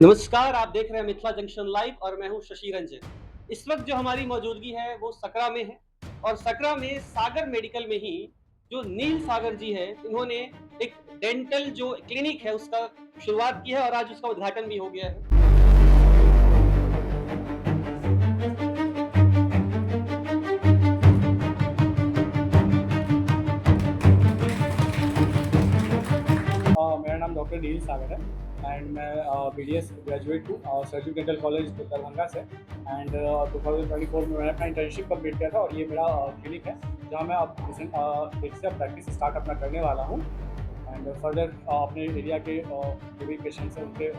नमस्कार, आप देख रहे हैं मिथिला जंक्शन लाइव और मैं हूं शशि रंजन। इस वक्त जो हमारी मौजूदगी है वो सकरा में है और सकरा में सागर मेडिकल में ही जो नील सागर जी है, इन्होंने एक डेंटल जो क्लिनिक है उसका शुरुआत की है और आज उसका उद्घाटन भी हो गया है। मेरा नाम डॉक्टर नील सागर है एंड मैं BDS ग्रेजुएट हूँ सर्जिकल डेंटल कॉलेज दरभंगा से एंड 2024 में मैंने अपना इंटर्नशिप कंप्लीट किया था और ये मेरा क्लिनिक है जहाँ मैं अब रिसेंट एक से प्रैक्टिस स्टार्ट अपना करने वाला हूँ एंड फर्दर अपने एरिया के जो भी पेशेंट्स हैं उनके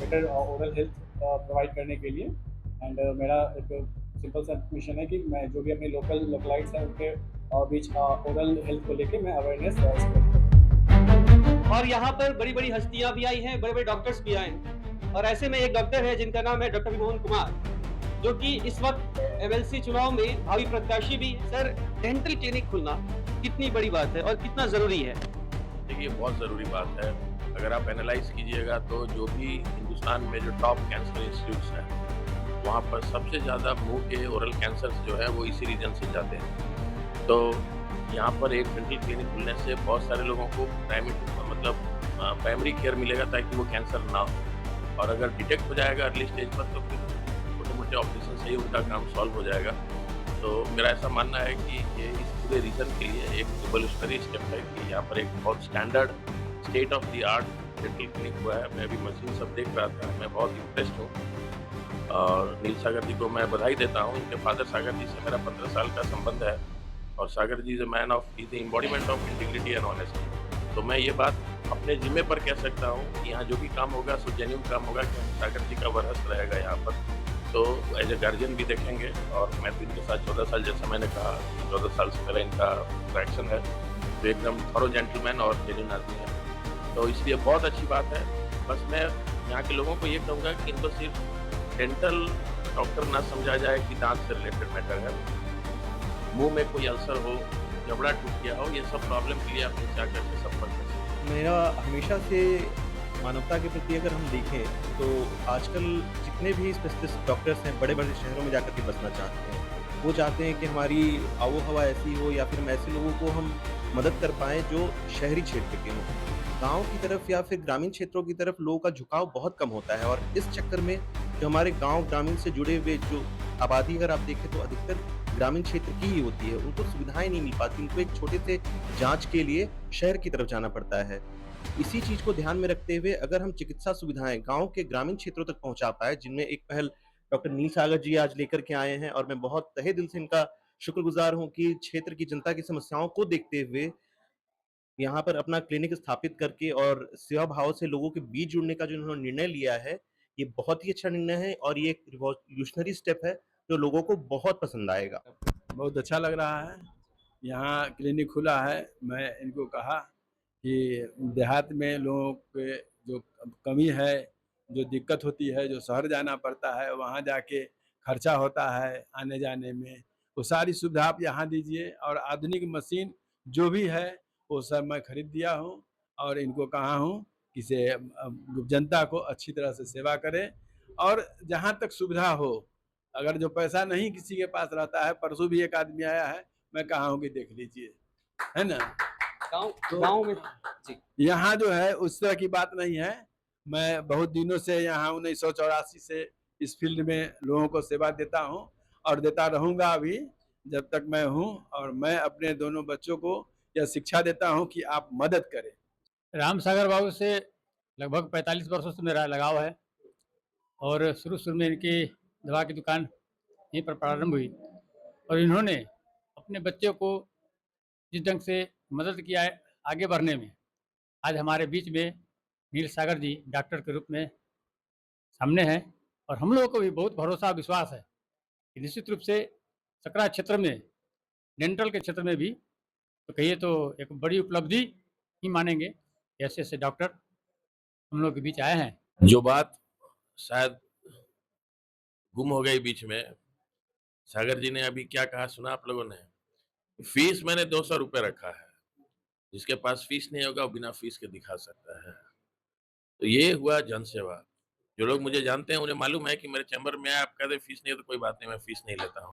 बेटर ओरल हेल्थ प्रोवाइड करने के लिए एंड मेरा एक सिंपल सा मिशन है कि मैं जो भी अपने लोकलाइट्स हैं उनके बीच ओरल हेल्थ को लेके मैं अवेयरनेस स्प्रेड करूँ। और यहाँ पर बड़ी-बड़ी हस्तियाँ भी आई हैं, बड़े-बड़े डॉक्टर्स भी आए हैं और ऐसे में एक डॉक्टर है जिनका नाम है डॉक्टर मोहन कुमार, जो कि इस वक्त एमएलसी चुनाव में भावी प्रत्याशी भी हैं। सर, डेंटल क्लिनिक खुलना कितनी बड़ी बात है और कितना ज़रूरी है? देखिए, बहुत ज़रूरी बात है। अगर आप एनालाइज़ कीजिएगा तो जो भी हिंदुस्तान में जो टॉप कैंसर इंस्टीट्यूट्स हैं, वहाँ पर सबसे ज़्यादा मुँह के ओरल कैंसर्स जो है वो इसी रीजन से जाते हैं। तो यहाँ पर एक डेंटल क्लिनिक खुलने से बहुत सारे लोगों को प्राइमरी केयर मिलेगा ताकि वो कैंसर ना हो और अगर डिटेक्ट हो जाएगा अर्ली स्टेज पर तो फिर छोटे-मोटे ऑपरेशन से ही उनका काम सॉल्व हो जाएगा। तो मेरा ऐसा मानना है कि ये इस पूरे रीज़न के लिए एक रिवॉल्यूशनरी स्टेप है कि यहाँ पर एक बहुत standard state of the art dental clinic हुआ है। मैं अभी मशीन सब देख रहा था, मैं बहुत इम्प्रेस्ड हूँ और नील सागर जी को मैं बधाई देता हूँ। इनके फादर सागर जी से मेरा 15 साल का संबंध है और Sagar ji is a man of is the embodiment of integrity and honesty. तो मैं ये बात अपने ज़िम्मे पर कह सकता हूँ कि यहाँ जो भी काम होगा सो जेन्युइन काम होगा कि सागर जी का वरहत रहेगा यहाँ पर। तो एज ए गार्जियन भी देखेंगे और मैं तो इनके साथ 14 साल जैसा मैंने कहा 14 साल से मेरा इनका इंटरेक्शन है, तो एकदम थॉरो जेंटलमैन और जेन्युइन आदमी है। तो इसलिए बहुत अच्छी बात है। बस मैं यहाँ के लोगों को ये कहूँगा कि इनको सिर्फ डेंटल डॉक्टर ना समझा जाए कि दांत से रिलेटेड मैटर है। मुँह में कोई अल्सर हो, जबड़ा टूट गया हो, ये सब प्रॉब्लम के लिए आप नीचे आकर के संपर्क कर सकते हैं। मेरा हमेशा से मानवता के प्रति अगर हम देखें तो आजकल जितने भी स्पेशलिस्ट डॉक्टर्स हैं बड़े-बड़े शहरों में जाकर के बसना चाहते हैं। वो चाहते हैं कि हमारी आबो-हवा ऐसी हो या फिर हम ऐसे लोगों को हम मदद कर पाएँ जो शहरी क्षेत्र के हों। गाँव की तरफ या फिर ग्रामीण क्षेत्रों की तरफ लोगों का झुकाव बहुत कम होता है और इस चक्कर में जो हमारे गाँव ग्रामीण से जुड़े हुए जो आबादी अगर आप देखें तो अधिकतर ग्रामीण क्षेत्र की ही होती है। उनको सुविधाएँ नहीं मिल पाती। उनको एक छोटे से जाँच के लिए शहर की तरफ जाना पड़ता है। इसी चीज़ को ध्यान में रखते हुए अगर हम चिकित्सा सुविधाएँ गाँव के ग्रामीण क्षेत्रों तक पहुँचा पाएँ, जिनमें एक पहल डॉक्टर नील सागर जी आज लेकर के आए हैं और मैं बहुत तहे दिल से इनका शुक्रगुज़ार हूँ कि क्षेत्र की जनता की समस्याओं को देखते हुए यहाँ पर अपना क्लिनिक स्थापित करके और सेवा भाव से लोगों के बीच जुड़ने का जो इन्होंने निर्णय लिया है, ये बहुत ही अच्छा निर्णय है और ये एक रिवॉल्यूशनरी स्टेप है, जो लोगों को बहुत पसंद आएगा। बहुत अच्छा लग रहा है। यहाँ क्लिनिक खुला है। मैं इनको कहा कि देहात में लोगों के जो कमी है, जो दिक्कत होती है, जो शहर जाना पड़ता है, वहाँ जाके खर्चा होता है आने-जाने में, वो सारी सुविधा आप यहाँ दीजिए और आधुनिक मशीन जो भी है, वो सब मैं खरीद दिया हूँ और इनको कहा हूँ कि जनता को अच्छी तरह से सेवा करें और जहाँ तक सुविधा हो, अगर जो पैसा नहीं किसी के पास रहता है, परसों भी एक आदमी आया है, मैं कहा हूँ कि देख लीजिए, है ना? गाँव तो गाँव में जी। यहाँ जो है उस तरह की बात नहीं है। मैं बहुत दिनों से यहाँ 1984 से इस फील्ड में लोगों को सेवा देता हूँ और देता रहूँगा अभी जब तक मैं हूँ और मैं अपने दोनों बच्चों को यह शिक्षा देता हूँ कि आप मदद करें। राम सागर बाबू से लगभग 45 वर्षों से मेरा लगाव है और शुरू-शुरू में इनकी दवा की दुकान यहीं पर प्रारंभ हुई और इन्होंने अपने बच्चे को जिस ढंग से मदद किया है आगे बढ़ने में, आज हमारे बीच में नील सागर जी डॉक्टर के रूप में सामने हैं और हम लोगों को भी बहुत भरोसा और विश्वास है कि निश्चित रूप से सकरा क्षेत्र में, डेंटल के क्षेत्र में भी तो कहिए तो एक बड़ी उपलब्धि ही मानेंगे। ऐसे-ऐसे डॉक्टर हम लोग के बीच आए हैं। जो बात शायद गुम हो गई बीच में, सागर जी ने अभी क्या कहा सुना आप लोगों ने? फीस मैंने 200 रुपए रखा है। जिसके पास फीस नहीं होगा वो बिना फीस के दिखा सकता है। तो ये हुआ जनसेवा। जो लोग मुझे जानते हैं उन्हें मालूम है कि मेरे चैम्बर में आप कहते फीस नहीं है तो कोई बात नहीं, मैं फीस नहीं लेता हूँ।